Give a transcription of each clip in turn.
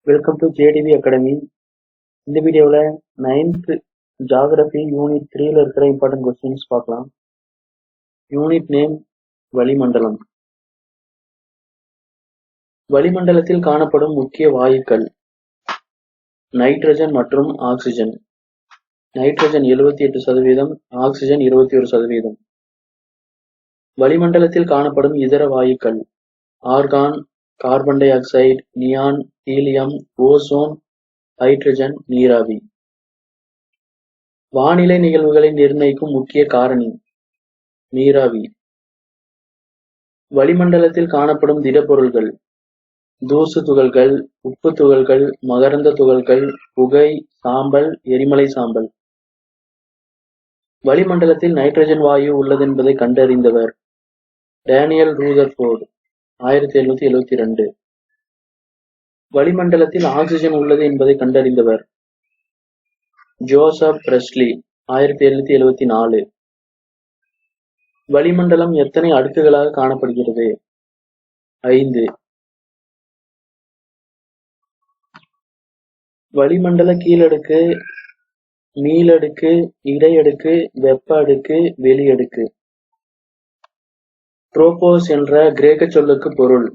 Welcome to JTV academy. இந்த வீடியோவில் 9th geography unit 3ல இருக்கிற இம்பார்ட்டன்ட் கொஸ்டின்ஸ் பார்க்கலாம். யூனிட் நேம் வளிமண்டலம். வளிமண்டலத்தில் காணப்படும் முக்கிய வாயுக்கள் நைட்ரஜன் மற்றும் ஆக்சிஜன். Nitrogen 78%, oxygen 21%. வளிமண்டலத்தில் காணப்படும் இதர வாயுக்கள் argon, carbon di oxide, neon, helium, ozone, hydrogen, நீராவி. வானிலை நிகழ்வுகளை நிர்ணயிக்கும் முக்கிய காரணி நீராவி. வளிமண்டலத்தில் காணப்படும் திடப்பொருள்கள் தூசு துகள்கள், உப்பு துகள்கள், மகரந்த துகள்கள், புகை, சாம்பல், எரிமலை சாம்பல். வளிமண்டலத்தில் நைட்ரஜன் வாயு உள்ளதென்பதை கண்டறிந்தவர் டேனியல் ரூதர்ஃபோர்டு 1772. வளிமண்டலத்தில் ஆக்சிஜன் உள்ளது என்பதை கண்டறிந்தவர் ஜோசப் பிரஸ்லி 1774. வளிமண்டலம் எத்தனை அடுக்குகளாக காணப்படுகிறது? 5. வளிமண்டல கீழடுக்கு, மீளடுக்கு, இடையடுக்கு, வெப்ப அடுக்கு, வெளியடுக்கு. ட்ரோபோஸ் என்ற கிரேக்க சொல்லுக்கு பொருள்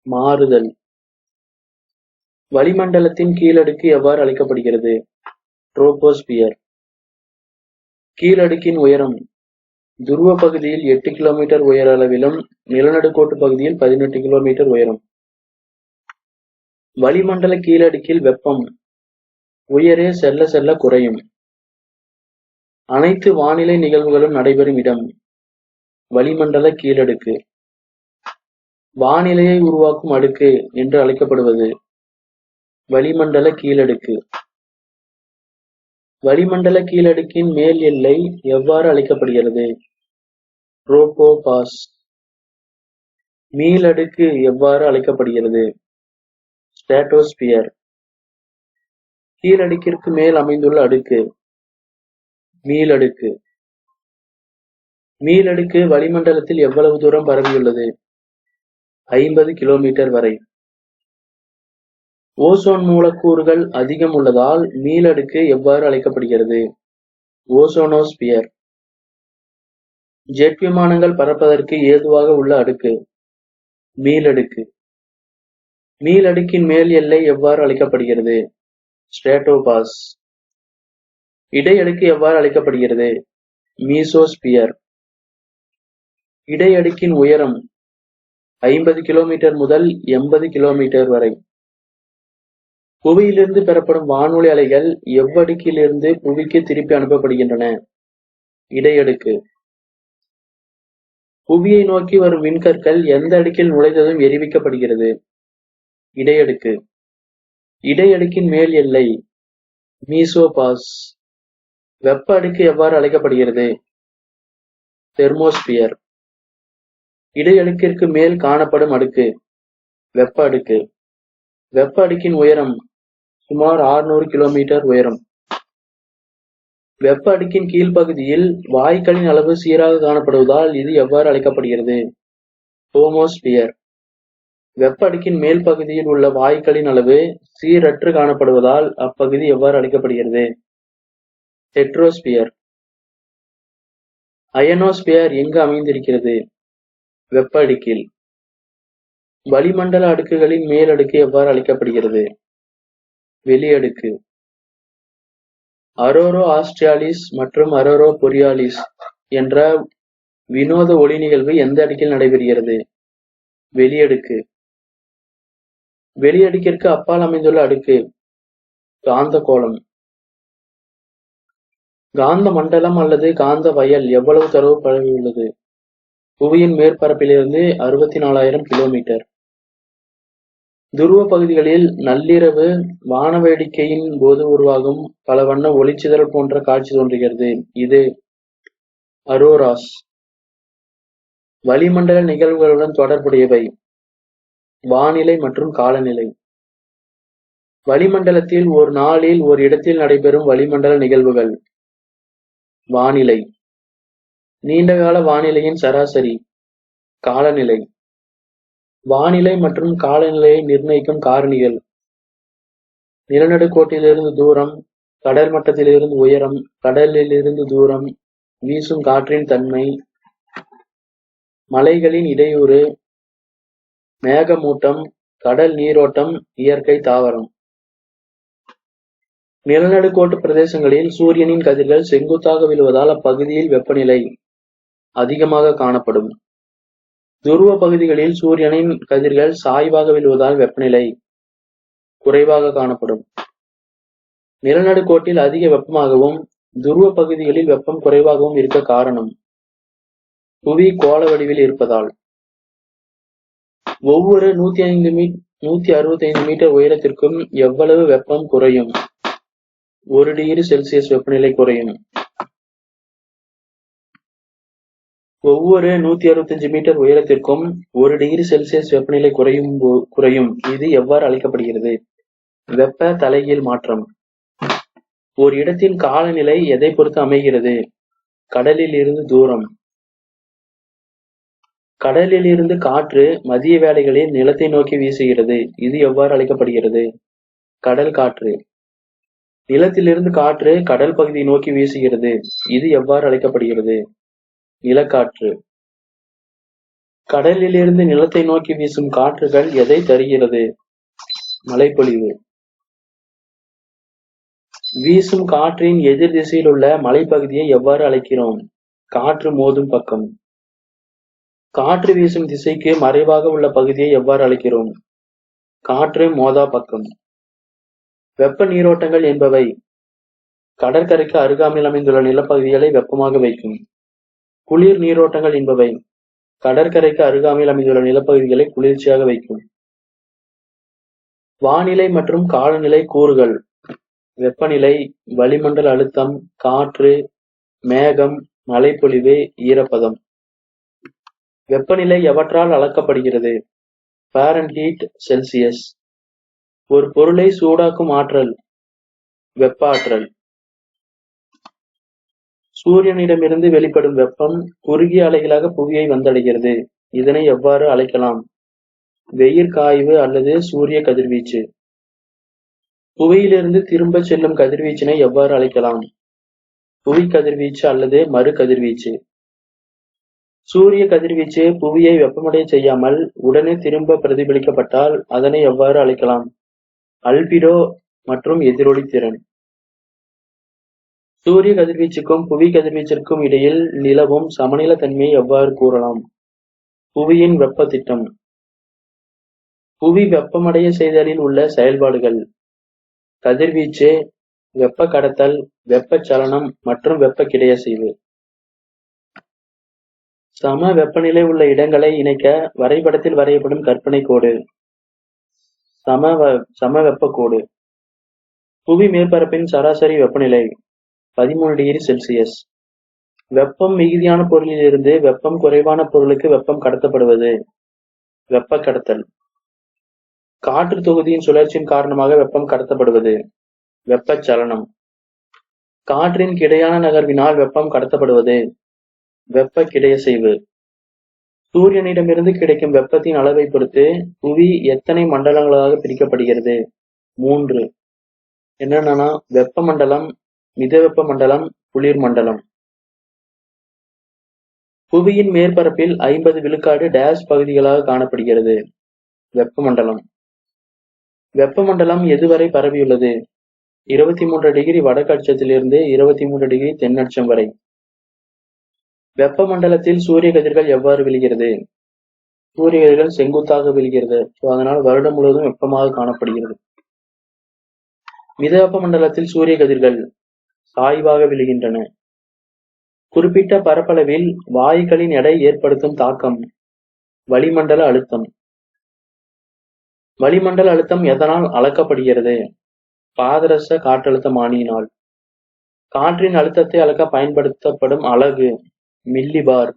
மாறுதல். வளிமண்டலத்தின் கீழடுக்கு எவ்வாறு அழைக்கப்படுகிறது? ட்ரோபோஸ்பியர். கீழடுக்கின் உயரம் துருவ பகுதியில் 8 கிலோமீட்டர் உயர அளவிலும் நிலநடுக்கோட்டு பகுதியில் 18 கிலோமீட்டர் உயரம். வளிமண்டல கீழடுக்கில் வெப்பம் உயரே செல்ல செல்ல குறையும். அனைத்து வானிலை நிகழ்வுகளும் நடைபெறும் இடம் வளிமண்டல கீழடுக்கு. வானிலையை உருவாக்கும் அடுக்கு என்று அழைக்கப்படுவது வளிமண்டல கீழடுக்கு. வளிமண்டல கீழடுக்கின் மேல் எல்லை எவ்வாறு அழைக்கப்படுகிறது? ட்ரோபோபாஸ். மீளடுக்கு எவ்வாறு அழைக்கப்படுகிறது? ஸ்ட்ராட்டோஸ்பியர். கீழடுக்கிற்கு மேல் அமைந்துள்ள அடுக்கு மீளடுக்கு. மீளடுக்கு வளிமண்டலத்தில் எவ்வளவு தூரம் பரவியுள்ளது? 50 கிலோமீட்டர் வரை. ஓசோன் மூலக்கூறுகள் அதிகம் உள்ளதால் மீளடுக்கு எவ்வாறு அழைக்கப்படுகிறது? ஓசோனோஸ்பியர். ஜெட் விமானங்கள் பறப்பதற்கு ஏதுவாக உள்ள அடுக்கு மீளடுக்கு. மீளடுக்கின் மேல் எல்லை எவ்வாறு அழைக்கப்படுகிறது? ஸ்ட்ராட்டோபாஸ். இடையடுக்கு எவ்வாறு அழைக்கப்படுகிறது? மீசோஸ்பியர். இடையடுக்கின் உயரம் 50 கிலோமீட்டர் முதல் 80 கிலோமீட்டர் வரை. புவியிலிருந்து பெறப்படும் வானொலி அலைகள் எவ்வடுக்கிலிருந்து புவிக்கு திருப்பி அனுப்பப்படுகின்றன? இடையடுக்கு. புவியை நோக்கி வரும் விண்கற்கள் எந்த அடுக்கில் நுழைந்ததும் எரிவிக்கப்படுகிறது? இடையடுக்கு. இடையடுக்கின் மேல் எல்லை மீசோபாஸ். வெப்ப அடுக்கு எவ்வாறு அழைக்கப்படுகிறது? தெர்மோஸ்பியர். இடையடுக்கிற்கு மேல் காணப்படும் அடுக்கு வெப்ப அடுக்கு. வெப்ப அடுக்கின் உயரம் சுமார் 600 கிலோமீட்டர் உயரம். வெப்ப அடுக்கின் கீழ்ப்பகுதியில் வாயுக்களின் அளவு சீராக காணப்படுவதால் இது எவ்வாறு அழைக்கப்படுகிறது? ஹோமோஸ்பியர். வெப்ப அடுக்கின் மேல் பகுதியில் உள்ள வாயுக்களின் அளவு சீரற்று காணப்படுவதால் அப்பகுதி எவ்வாறு அழைக்கப்படுகிறது? ஹெட்ரோஸ்பியர். அயனோஸ்பியர் எங்கு அமைந்திருக்கிறது? வெப்ப அடுக்கில். வளிமண்டல அடுக்குகளின் மேலடுக்கு எவ்வாறு அழைக்கப்படுகிறது? வெளியடுக்கு. அரோரோ ஆஸ்ட்ரியாலிஸ் மற்றும் அரோரோ பொரியாலிஸ் என்ற வினோத ஒளி நிகழ்வு எந்த அடுக்கில் நடைபெறுகிறது? வெளியடுக்கு. வெளியடுக்கிற்கு அப்பால் அமைந்துள்ள அடுக்கு காந்த கோளம். காந்த மண்டலம் அல்லது காந்த வயல் எவ்வளவு தொலைவு பரவியுள்ளது? புவியின் மேற்பரப்பிலிருந்து 64,000 கிலோமீட்டர். துருவ பகுதிகளில் நள்ளிரவு வானவேடிக்கையின் போது உருவாகும் பல வண்ண ஒளிச்சிதறல் போன்ற காட்சி தோன்றுகிறது. இது அரோராஸ். வளிமண்டல நிகழ்வுகளுடன் தொடர்புடையவை வானிலை மற்றும் காலநிலை. வளிமண்டலத்தில் ஒரு நாளில் ஒரு இடத்தில் நடைபெறும் வளிமண்டல நிகழ்வுகள் வானிலை. நீண்டகால வானிலையின் சராசரி காலநிலை. வானிலை மற்றும் காலநிலையை நிர்ணயிக்கும் காரணிகள் நிலநடுக்கோட்டிலிருந்து தூரம், கடல் மட்டத்திலிருந்து உயரம், கடலிலிருந்து தூரம், வீசும் காற்றின் தன்மை, மலைகளின் இடையூறு, மேகமூட்டம், கடல் நீரோட்டம், இயற்கை தாவரம். நிலநடுக்கோட்டு பிரதேசங்களில் சூரியனின் கதிர்கள் செங்குத்தாக விழுவதால் அப்பகுதியில் வெப்பநிலை அதிகமாக காணப்படும். துருவ பகுதிகளில் சூரியனின் கதிர்கள் சாய்வாக விழுவதால் வெப்பநிலை குறைவாக காணப்படும். நிலநடுக்கோட்டில் அதிக வெப்பமாகவும் துருவ பகுதிகளில் வெப்பம் குறைவாகவும் இருக்க காரணம் புவி கோள வடிவில் இருப்பதால். ஒவ்வொரு 165 மீட்டர் உயரத்திற்கும் எவ்வளவு வெப்பம் குறையும்? 1 டிகிரி செல்சியஸ் வெப்பநிலை குறையும். ஒவ்வொரு 165 மீட்டர் உயரத்திற்கும் 1 டிகிரி செல்சியஸ் வெப்பநிலை குறையும். இது எவ்வாறு அழைக்கப்படுகிறது? வெப்ப தலைகீழ் மாற்றம். ஒரு இடத்தின் காலநிலை எதை பொறுத்து அமைகிறது? கடலில் இருந்து தூரம். கடலில் இருந்து காற்று மதிய வேளைகளில் நிலத்தை நோக்கி வீசுகிறது. இது எவ்வாறு அழைக்கப்படுகிறது? கடல் காற்று. நிலத்திலிருந்து காற்று கடல் பகுதியை நோக்கி வீசுகிறது. இது எவ்வாறு அழைக்கப்படுகிறது? நிலக்காற்று. கடலிலிருந்து நிலத்தை நோக்கி வீசும் காற்றுகள் எதை தருகிறது? மழைப்பொழிவு. வீசும் காற்றின் எதிர் திசையில் உள்ள மலைப்பகுதியை எவ்வாறு அழைக்கிறோம்? காற்று மோதும் பக்கம். காற்று வீசும் திசைக்கு மறைவாக உள்ள பகுதியை எவ்வாறு அழைக்கிறோம்? காற்று மோதா பக்கம். வெப்ப நீரோட்டங்கள் என்பவை கடற்கரைக்கு அருகாமையில் அமைந்துள்ள நிலப்பகுதிகளை வெப்பமாக வைக்கும். குளிர் நீரோட்டங்கள் என்பவை கடற்கரைக்கு அருகாமையில் அமைந்துள்ள நிலப்பகுதிகளை குளிர்ச்சியாக வைக்கும். வானிலை மற்றும் காலநிலை கூறுகள்: வெப்பநிலை, வளிமண்டல அழுத்தம், காற்று, மேகம், மழைப்பொழிவு, ஈரப்பதம். வெப்பநிலை எவற்றால் அளக்கப்படுகிறது? Fahrenheit, Celsius. ஒரு பொருளை சூடாக்கும் ஆற்றல் வெப்ப ஆற்றல். சூரியனிடமிருந்து வெளிப்படும் வெப்பம் குறுகிய அலைகளாக புவியை வந்தடைகிறது. இதனை எவ்வாறு அழைக்கலாம்? வெயிற்காய்வு அல்லது சூரிய கதிர்வீச்சு. புவியிலிருந்து திரும்பச் செல்லும் கதிர்வீச்சினை எவ்வாறு அழைக்கலாம்? புவி கதிர்வீச்சு அல்லது மறு கதிர்வீச்சு. சூரிய கதிர்வீச்சு புவியை வெப்பமடைய செய்யாமல் உடனே திரும்ப பிரதிபலிக்கப்பட்டால் அதனை எவ்வாறு அழைக்கலாம்? அல்பிடோ மற்றும் எதிரொலித்திறன். சூரிய கதிர்வீச்சுக்கும் புவி கதிர்வீச்சிற்கும் இடையில் நிலவும் சமநிலை தன்மையை எவ்வாறு கூறலாம்? புவியின் வெப்ப திட்டம். புவி வெப்பமடைய செய்தலில் உள்ள செயல்பாடுகள்: கதிர்வீச்சு, வெப்ப கடத்தல், வெப்பச்சலனம் மற்றும் வெப்ப கிடையசைவு. சம வெப்பநிலை உள்ள இடங்களை இணைக்க வரைபடத்தில் வரையப்படும் கற்பனை கோடு சமவெப்ப கோடு. புவி மேற்பரப்பின் சராசரி வெப்பநிலை 13 டிகிரி செல்சியஸ். வெப்பம் மிகுதியான பொருளிலிருந்து வெப்பம் குறைவான பொருளுக்கு வெப்பம் கடத்தப்படுவது வெப்ப கடத்தல். காற்று தொகுதியின் சுழற்சியின் காரணமாக வெப்பம் கடத்தப்படுவது வெப்பச்சலனம். காற்றின் கிடையான நகர்வினால் வெப்பம் கடத்தப்படுவது வெப்ப கிடையசைவு. சூரியனிடமிருந்து கிடைக்கும் வெப்பத்தின் அளவை பொறுத்து புவி எத்தனை மண்டலங்களாக பிரிக்கப்படுகிறது? 3. என்னென்னா வெப்பமண்டலம், மிதவெப்ப மண்டலம், குளிர் மண்டலம். புவியின் மேற்பரப்பில் 50 விழுக்காடு டேஷ் பகுதிகளாக காணப்படுகிறது. வெப்பமண்டலம். வெப்பமண்டலம் எதுவரை பரவியுள்ளது? 23 டிகிரி வடக்கு அச்சத்திலிருந்து 23 டிகிரி தென்னச்சம் வரை. வெப்பமண்டலத்தில் சூரிய கதிர்கள் எவ்வாறு விழுகிறது? சூரிய கதிர்கள் செங்குத்தாக விழுகிறது. அதனால் வருடம் முழுவதும் வெப்பமாக காணப்படுகிறது. மிதவெப்ப மண்டலத்தில் சூரிய கதிர்கள் சாய்வாக விழுகின்றன. குறிப்பிட்ட பரப்பளவில் வாயுக்களின் எடை ஏற்படுத்தும் தாக்கம் வளிமண்டல அழுத்தம். வளிமண்டல அழுத்தம் எதனால் அளக்கப்படுகிறது? பாதரச காற்றழுத்தமானியினால். காற்றின் அழுத்தத்தை அளக்க பயன்படுத்தப்படும் அலகு மில்லிபார்.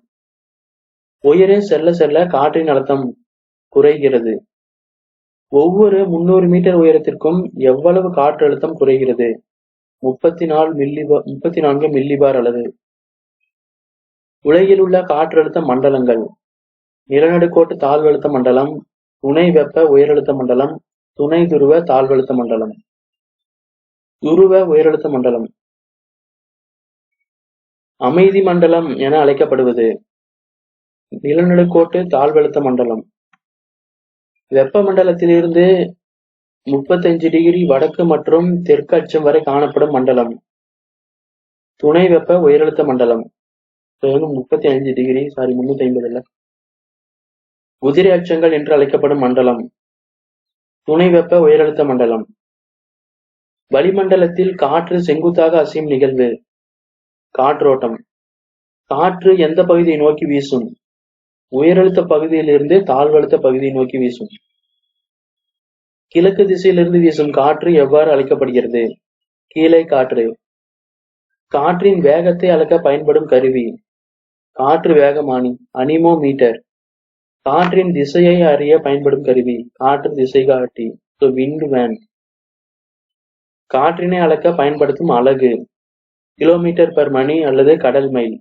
உயரே செல்ல செல்ல காற்றின் அழுத்தம் குறைகிறது. ஒவ்வொரு 300 மீட்டர் உயரத்திற்கும் எவ்வளவு காற்றழுத்தம் குறைகிறது? 34 மில்லிபார் அளவு. உலகில் உள்ள காற்றழுத்த மண்டலங்கள்: நிலநடுக்கோட்டு தாழ்வழுத்த மண்டலம், துணை வெப்ப உயரழுத்த மண்டலம், துணை துருவ தாழ்வழுத்த மண்டலம். துருவ உயரழுத்த மண்டலம். அமைதி மண்டலம் என அழைக்கப்படுவது. நிலநடுக்கோட்டு தாழ்வழுத்த மண்டலம். வெப்பமண்டலத்திலிருந்து 35° வடக்கு மற்றும் தெற்கு அச்சம் வரை காணப்படும் மண்டலம். துணை வெப்ப உயரழுத்த மண்டலம். 350 இல்ல. குதிரை அச்சங்கள் என்று அழைக்கப்படும் மண்டலம். துணை வெப்ப உயரழுத்த மண்டலம். வளிமண்டலத்தில் காற்று செங்குத்தாக அசையும் நிகழ்வு. காற்றோட்டம். காற்று எந்த பகுதியை நோக்கி வீசும்? உயரழுத்த பகுதியிலிருந்து தாழ்வழுத்த பகுதியை நோக்கி வீசும். கிழக்கு திசையிலிருந்து வீசும் காற்று எவ்வாறு அழைக்கப்படுகிறது? கீழே காற்று. காற்றின் வேகத்தை அளக்க பயன்படும் கருவி. காற்று வேகமானி, அனிமோமீட்டர். காற்றின் திசையை அறிய பயன்படும் கருவி. காற்று திசைகாட்டி, விண்ட் வேன். காற்றினை அளக்க பயன்படுத்தும் அலகு. கிலோமீட்டர் பர் மணி அல்லது கடல் மைல்.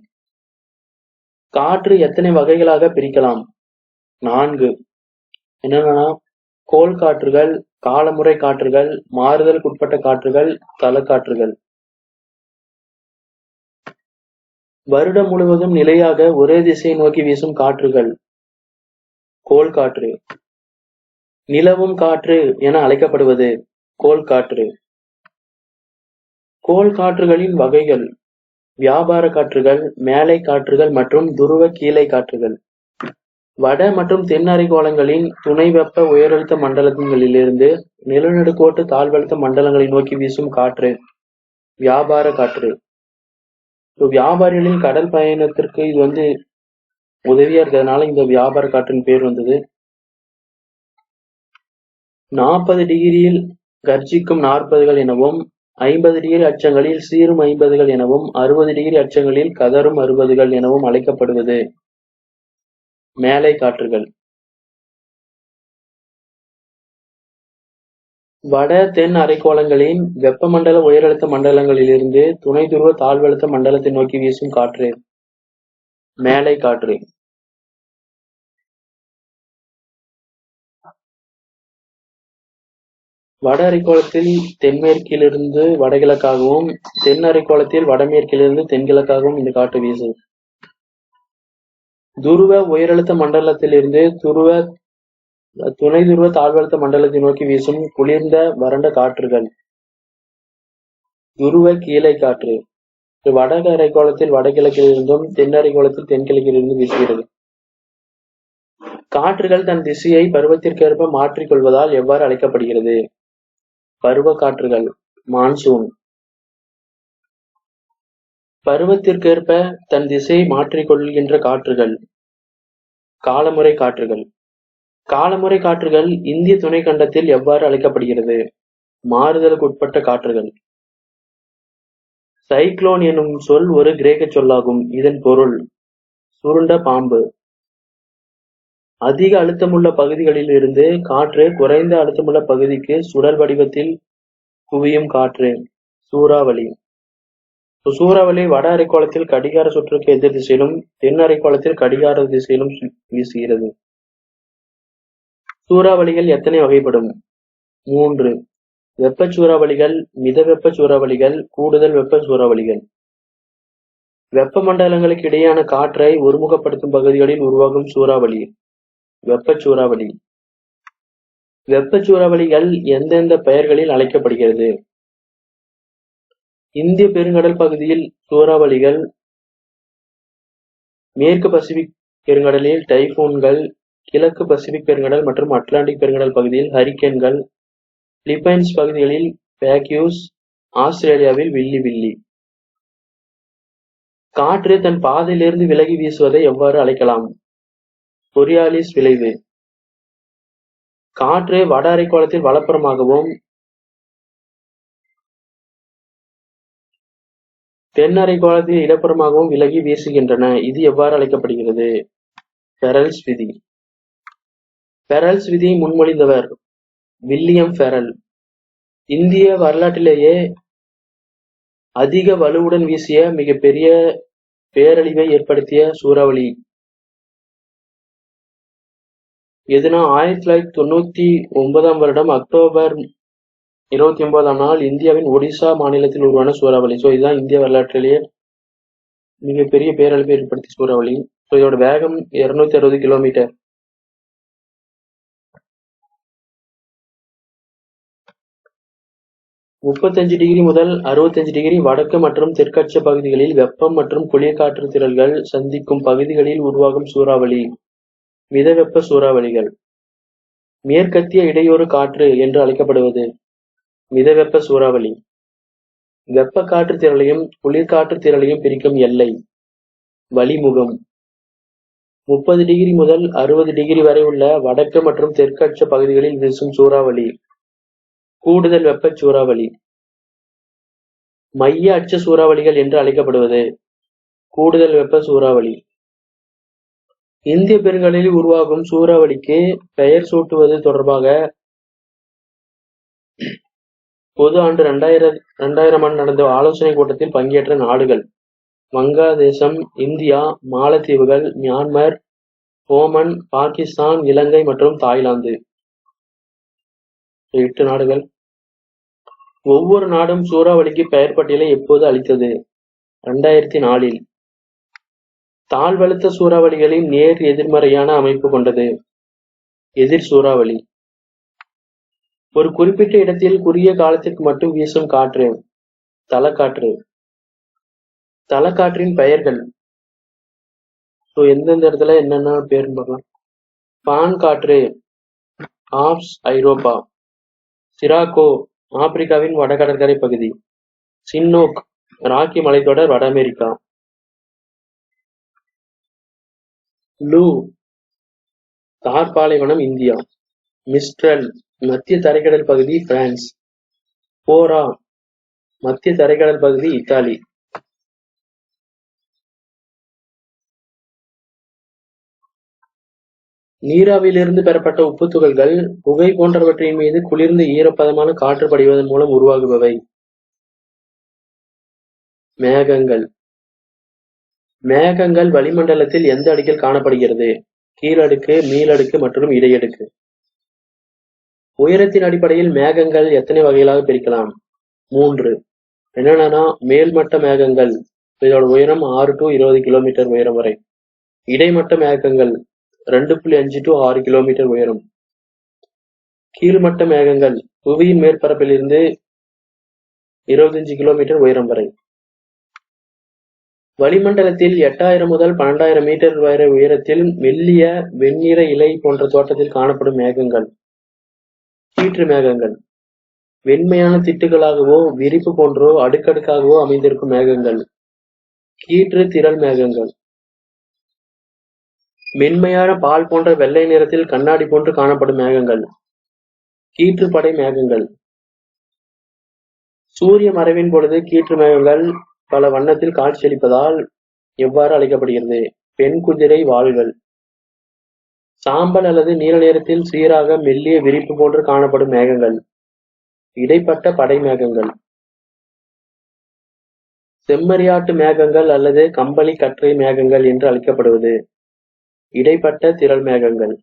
காற்று எத்தனை வகைகளாக பிரிக்கலாம்? 4. என்னன்னா, கோள் காற்றுகள், காலமுறை காற்றுகள், மாறுதலுக்குட்பட்ட காற்றுகள், தலக்காற்றுகள். வருடம் முழுவதும் நிலையாக ஒரே திசையை நோக்கி வீசும் காற்றுகள். கோள் காற்று. நிலவும் காற்று என அழைக்கப்படுவது. கோள் காற்று. கோள் காற்றுகளின் வகைகள். வியாபார காற்றுகள், மேலை காற்றுகள் மற்றும் துருவ கீழை காற்றுகள். வட மற்றும் தென் அரைக்கோளங்களின் துணை வெப்ப உயரழுத்த மண்டலங்களிலிருந்து நிலநடுக்கோட்டு தாழ்வழுத்த மண்டலங்களை நோக்கி வீசும் காற்று. வியாபார காற்று. வியாபாரிகளின் கடல் பயணத்திற்கு இது உதவியா இருக்கிறதுனால இந்த வியாபார காற்றின் பேர் வந்தது. 40 டிகிரியில் கர்ஜிக்கும் 40கள் எனவும், 50 டிகிரி அச்சங்களில் சீரும் 50கள் எனவும், 60 டிகிரி அச்சங்களில் கதரும் 60கள் எனவும் அழைக்கப்படுவது. மேலை காற்றுகள். வட தென் அரைக்கோளங்களின் வெப்பமண்டல உயரழுத்த மண்டலங்களிலிருந்து துணை துருவ தாழ்வழுத்த மண்டலத்தை நோக்கி வீசும் காற்று. மேலை காற்று. வட அரைக்கோளத்தில் தென்மேற்கிலிருந்து வடகிழக்காகவும், தென் அரைக்கோளத்தில் வடமேற்கிலிருந்து தென்கிழக்காகவும் இந்த காற்று வீசும். துருவ உயரழுத்த மண்டலத்திலிருந்து துணை துருவ தாழ்வழுத்த மண்டலத்தை நோக்கி வீசும் குளிர்ந்த வறண்ட காற்றுகள். துருவ கீழை காற்று. வட அரைக்கோளத்தில் வடகிழக்கிலிருந்தும் தென் அரைக்கோளத்தில் தென்கிழக்கிலிருந்தும் வீசுகிறது. காற்றுகள் தன் திசையை பருவத்திற்கேற்ப மாற்றிக் கொள்வதால் எவ்வாறு அழைக்கப்படுகிறது? பருவ காற்றுகள். மான்சூன். பருவத்திற்கேற்ப தன் திசையை மாற்றிக் கொள்கின்ற காற்றுகள். காலமுறை காற்றுகள். காலமுறை காற்றுகள் இந்திய துணைக்கண்டத்தில் எவ்வாறு அழைக்கப்படுகிறது? மாறுதலுக்குட்பட்ட காற்றுகள். சைக்ளோன் எனும் சொல் ஒரு கிரேக்க சொல்லாகும். இதன் பொருள் சுருண்ட பாம்பு. அதிக அழுத்தமுள்ள பகுதிகளில் இருந்து காற்று குறைந்த அழுத்தமுள்ள பகுதிக்கு சுழல் வடிவத்தில் குவியும் காற்று. சூறாவளி. சூறாவளி வட அரைக்கோளத்தில் கடிகார சுற்றுக்கு எதிர் திசையிலும், தென் அரைக்கோளத்தில் கடிகார திசையிலும் வீசுகிறது. சூறாவளிகள் எத்தனை வகைப்படும்? 3. வெப்ப சூறாவளிகள், மித வெப்ப சூறாவளிகள், கூடுதல் வெப்ப சூறாவளிகள். வெப்பமண்டலங்களுக்கு இடையேயான காற்றை ஒருமுகப்படுத்தும் பகுதிகளில் உருவாகும் சூறாவளி. வெப்பச்சூறாவளி. வெப்பச்சூறாவளிகள் எந்தெந்த பெயர்களில் அழைக்கப்படுகிறது? இந்திய பெருங்கடல் பகுதியில் சூறாவளிகள், மேற்கு பசிபிக் பெருங்கடலில் டைபூன்கள், கிழக்கு பசிபிக் பெருங்கடல் மற்றும் அட்லாண்டிக் பெருங்கடல் பகுதியில் ஹரிக்கேன்கள், பிலிப்பைன்ஸ் பகுதிகளில் பேக்யூஸ், ஆஸ்திரேலியாவில் வில்லி வில்லி. காற்று தன் பாதையிலிருந்து விலகி வீசுவதை எவ்வாறு அழைக்கலாம்? கொரியாலிஸ் விளைவு. காற்று வட அரைக்கோளத்தில் வலப்புறமாகவும், தென் அரைக்கோளத்தில் இடப்புறமாகவும் விலகி வீசுகின்றன. இது எவ்வாறு அழைக்கப்படுகிறது? ஃபெரல்ஸ் விதி. ஃபெரல்ஸ் விதியை முன்மொழிந்தவர் வில்லியம் ஃபெரல். இந்திய வரலாற்றிலேயே அதிக வலுவுடன் வீசிய மிகப்பெரிய பேரழிவை ஏற்படுத்திய சூறாவளி எதுனா 1999 அக்டோபர் 29ஆம் நாள் இந்தியாவின் ஒடிசா மாநிலத்தில் உருவான சூறாவளி. இதுதான் இந்திய வரலாற்றிலேயே மிகப்பெரிய பேரழிவை ஏற்படுத்திய சூறாவளி. இதோட வேகம் 260 கிலோமீட்டர். 35° முதல் 65° வடக்கு மற்றும் தெற்கட்ச பகுதிகளில் வெப்பம் மற்றும் குளிர்காற்று திரள்கள் சந்திக்கும் பகுதிகளில் உருவாகும் சூறாவளி மிதவெப்ப சூறாவளிகள். மேற்கத்திய இடையூறு காற்று என்று அழைக்கப்படுவது மிதவெப்ப சூறாவளி. வெப்ப காற்று திரளையும் குளிர்காற்று திரளையும் பிரிக்கும் எல்லை வளிமுகம். 30° முதல் 60° வரை உள்ள வடக்கு மற்றும் தெற்கட்ச பகுதிகளில் வீசும் சூறாவளி கூடுதல் வெப்பச் சூறாவளி. மைய அட்ச சூறாவளிகள் என்று அழைக்கப்படுவது கூடுதல் வெப்ப சூறாவளி. இந்திய பெருங்கடலில் உருவாகும் சூறாவளிக்கு பெயர் சூட்டுவது தொடர்பாக பொது ஆண்டு 2000 நடந்த ஆலோசனைக் கூட்டத்தில் பங்கேற்ற நாடுகள் வங்காளதேசம், இந்தியா, மாலத்தீவுகள், மியான்மர், ஓமன், பாகிஸ்தான், இலங்கை மற்றும் தாய்லாந்து. 8 நாடுகள். ஒவ்வொரு நாடும் சூறாவளிக்கு பெயர் பட்டியலை எப்போது அளித்தது? 2004. தாழ்வழுத்த சூறாவளிகளின் நேர் எதிர்மறையான அமைப்பு கொண்டது எதிர் சூறாவளி. ஒரு குறிப்பிட்ட இடத்தில் குறுகிய காலத்திற்கு மட்டும் வீசும் காற்று தலக்காற்று. தலக்காற்றின் பெயர்கள் எந்தெந்த இடத்துல என்னென்ன பேருன்னு பார்க்கலாம். பான் காற்று ஆப்ஸ் ஐரோப்பா. சிராக்கோ ஆப்பிரிக்காவின் வடகடற்கரை பகுதி. சின்னோக் ராக்கி மலைத்தொடர் வட அமெரிக்கா. லூ தார் பாலைவனம் இந்தியா. மிஸ்ட்ரல் மத்திய தரைக்கடல் பகுதி பிரான்ஸ். போரா மத்திய தரைக்கடல் பகுதி இத்தாலி. நீராவியிலிருந்து பெறப்பட்ட உப்புத் துகள்கள் புகை போன்றவற்றின் மீது குளிர்ந்த ஈரப்பதமான காற்று படிவதன் மூலம் உருவாகுபவை மேகங்கள். மேகங்கள் வளிமண்டலத்தில் எந்த அடுக்கில் காணப்படுகிறது? கீழடுக்கு, மீளடுக்கு மற்றும் இடையடுக்கு. உயரத்தின் அடிப்படையில் மேகங்கள் எத்தனை வகைகளாக பிரிக்கலாம்? 3. என்னென்னா மேல்மட்ட மேகங்கள், இதோட உயரம் 6 to 20 கிலோமீட்டர் உயரம் வரை. இடைமட்ட மேகங்கள் 2.5 to 6 கிலோமீட்டர் உயரம். கீழ்மட்ட மேகங்கள் புவியின் மேற்பரப்பிலிருந்து 25 கிலோமீட்டர் உயரம் வரை. வளிமண்டலத்தில் 8000 முதல் 12000 மீட்டர் வரை உயரத்தில் மெல்லிய வெண்ணிற இலை போன்ற தோற்றத்தில் காணப்படும் மேகங்கள் கீற்று மேகங்கள். வெண்மையான திட்டுகளாகவோ விரிப்பு போன்றோ அடுக்கடுக்காகவோ அமைந்திருக்கும் மேகங்கள் கீற்று திரள் மேகங்கள். மென்மையான பால் போன்ற வெள்ளை நிறத்தில் கண்ணாடி போன்று காணப்படும் மேகங்கள் கீற்று படை மேகங்கள். சூரிய மறைவின் பொழுது கீற்று மேகங்கள் பல வண்ணத்தில் காட்சியளிப்பதால் எவ்வாறு அழைக்கப்படுகிறது? பெண் குதிரை வால்கள். சாம்பல் அல்லது நீல நிறத்தில் சீராக மெல்லிய விரிப்பு போன்று காணப்படும் மேகங்கள் இடைப்பட்ட படை மேகங்கள். செம்மறியாட்டு மேகங்கள் அல்லது கம்பளி கற்றை மேகங்கள் என்று அழைக்கப்படுவது இடைப்பட்ட திரள் மேகங்கள்.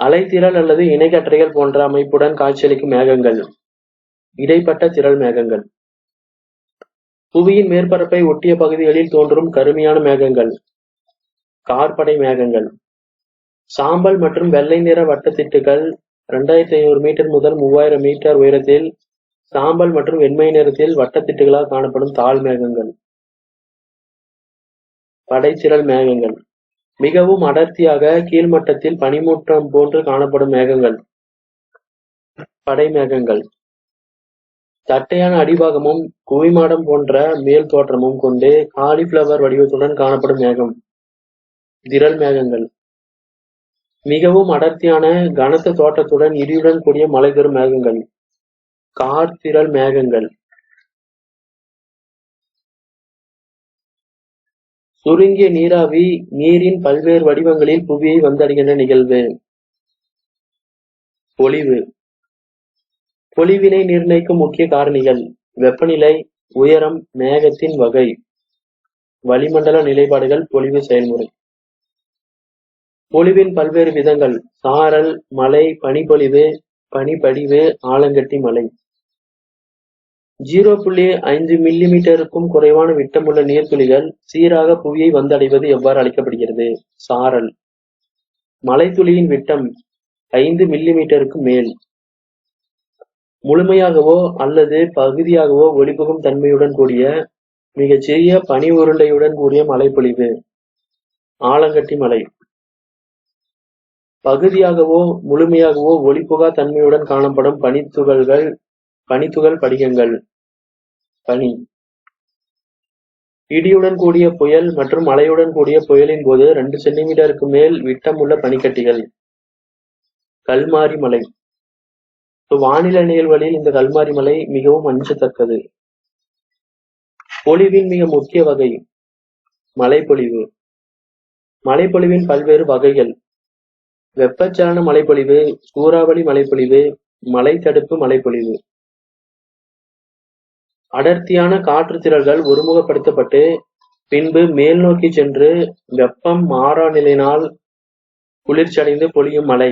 அலைத்திரள் அல்லது இணைக்கற்றைகள் போன்ற அமைப்புடன் காட்சியளிக்கும் மேகங்கள் இடைப்பட்ட திரள் மேகங்கள். புவியின் மேற்பரப்பை ஒட்டிய பகுதிகளில் தோன்றும் கருமையான மேகங்கள் கார்படை மேகங்கள். சாம்பல் மற்றும் வெள்ளை நிற வட்டத்திட்டுகள் 2500 மீட்டர் முதல் 3000 மீட்டர் உயரத்தில் சாம்பல் மற்றும் வெண்மை நிறத்தில் வட்டத்திட்டுகளாக காணப்படும் தாழ் மேகங்கள் படைத்திரள் மேகங்கள். மிகவும் அடர்த்தியாக கீழ்மட்டத்தில் பனிமூட்டம் போன்று காணப்படும் மேகங்கள் படை மேகங்கள். தட்டையான அடிபாகமும் குவிமாடம் போன்ற மேல் தோற்றமும் கொண்டு காலிஃபிளவர் வடிவத்துடன் காணப்படும் மேகம் திரள் மேகங்கள். மிகவும் அடர்த்தியான கனத்த தோற்றத்துடன் இடியுடன் கூடிய மழை தரும் மேகங்கள் கார் திரள் மேகங்கள். சுருங்கிய நீராவி நீரின் பல்வேறு வடிவங்களில் புவியை வந்தடைகின்ற நிகழ்வு பொழிவு. பொழிவினை நிர்ணயிக்கும் முக்கிய காரணிகள் வெப்பநிலை, உயரம், மேகத்தின் வகை, வளிமண்டல நிலைப்பாடுகள், பொழிவு செயல்முறை. பொழிவின் பல்வேறு விதங்கள் சாரல், மழை, பனிப்பொழிவு, பனிப்படிவு, ஆலங்கட்டி மலை. 0.5 மில்லிமீட்டருக்கும் குறைவான விட்டமுள்ள நீர்த்துளிகள் சீராக புவியை வந்தடைவது எவ்வாறு அழைக்கப்படுகிறது? சாரல். மழைத்துளியின் விட்டம் 5 மில்லிமீட்டருக்கு மேல். முழுமையாகவோ அல்லது பகுதியாகவோ ஒளிபுகும் தன்மையுடன் கூடிய மிகச்சிறிய பனி உருண்டையுடன் கூடிய மழைப்பொழிவு. ஆலங்கட்டி மலை. பகுதியாகவோ முழுமையாகவோ ஒளிபுகா தன்மையுடன் காணப்படும் பனித்துகள் படிகங்கள். பனி. இடியுடன் கூடிய புயல் மற்றும் மழையுடன் கூடிய புயலின் போது 2 சென்டிமீட்டருக்கு மேல் விட்டம் உள்ள பனிக்கட்டிகள். கல்மாரி மலை. வானிலை நிகழ்வுகளில் இந்த கல்மாரி மலை மிகவும் அஞ்சத்தக்கது. பொழிவின் மிக முக்கிய வகை. மழைப்பொழிவு. மழைப்பொழிவின் பல்வேறு வகைகள். வெப்பச்சலன மழைப்பொழிவு, சூறாவளி மழைப்பொழிவு, மழை தடுப்பு மழைப்பொழிவு. அடர்த்தியான காற்று திரள்கள் ஒருமுகப்படுத்தப்பட்டு பின்பு மேல் நோக்கி சென்று வெப்பம் மாறா நிலையினால் குளிர்ச்சியடைந்து பொழியும் மழை.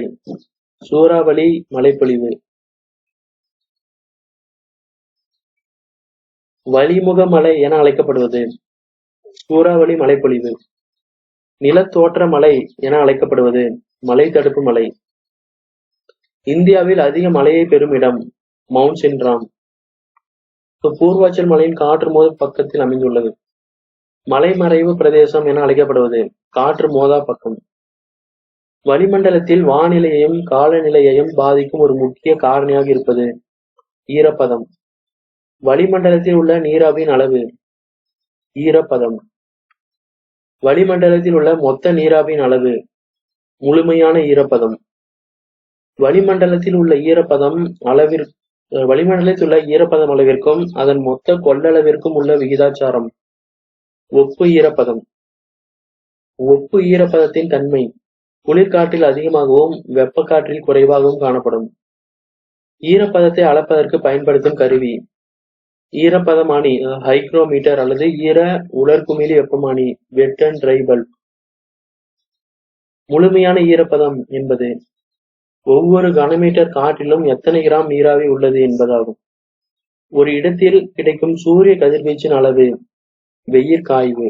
சூறாவளி மழைப்பொழிவு. வளிமுக மழை என அழைக்கப்படுவது. சூறாவளி மழைப்பொழிவு. நிலத்தோற்ற மழை என அழைக்கப்படுவது. மழை தடுப்பு மழை. இந்தியாவில் அதிக மழையை பெறும் இடம். மவுண்ட் சின்ராம். பூர்வாச்சல் மலையின் காற்று மோதும் பக்கத்தில் அமைந்துள்ளது. மலைமறைவு பிரதேசம் என அழைக்கப்படுவது. காற்று மோதா பக்கம். வளிமண்டலத்தில் வானிலையையும் காலநிலையையும் பாதிக்கும் ஒரு முக்கிய காரணியாக இருப்பது. ஈரப்பதம். வளிமண்டலத்தில் உள்ள நீராவியின் அளவு. ஈரப்பதம். வளிமண்டலத்தில் உள்ள மொத்த நீராவியின் அளவு. முழுமையான ஈரப்பதம். வளிமண்டலத்தில் உள்ள ஈரப்பதம் அளவிற்கும் அதன் மொத்த கொள்ளளவிற்கும் உள்ள விகிதாச்சாரம். ஒப்பு ஈரப்பதம். ஒப்பு ஈரப்பதத்தின் தன்மை குளிர்காற்றில் அதிகமாகவும் வெப்பக்காற்றில் குறைவாகவும் காணப்படும். ஈரப்பதத்தை அளப்பதற்கு பயன்படுத்தும் கருவி. ஈரப்பதமானி ஹைக்ரோமீட்டர் அல்லது ஈர உலர்குமிழி வெப்பமானி வெட் அண்ட் ட்ரை பல்ப். முழுமையான ஈரப்பதம் என்பது ஒவ்வொரு கனமீட்டர் காற்றிலும் எத்தனை கிராம் நீராவி உள்ளது என்பதாகும். ஒரு இடத்தில் கிடைக்கும் சூரிய கதிர்வீச்சின் அளவு. வெயிற்காய்வு.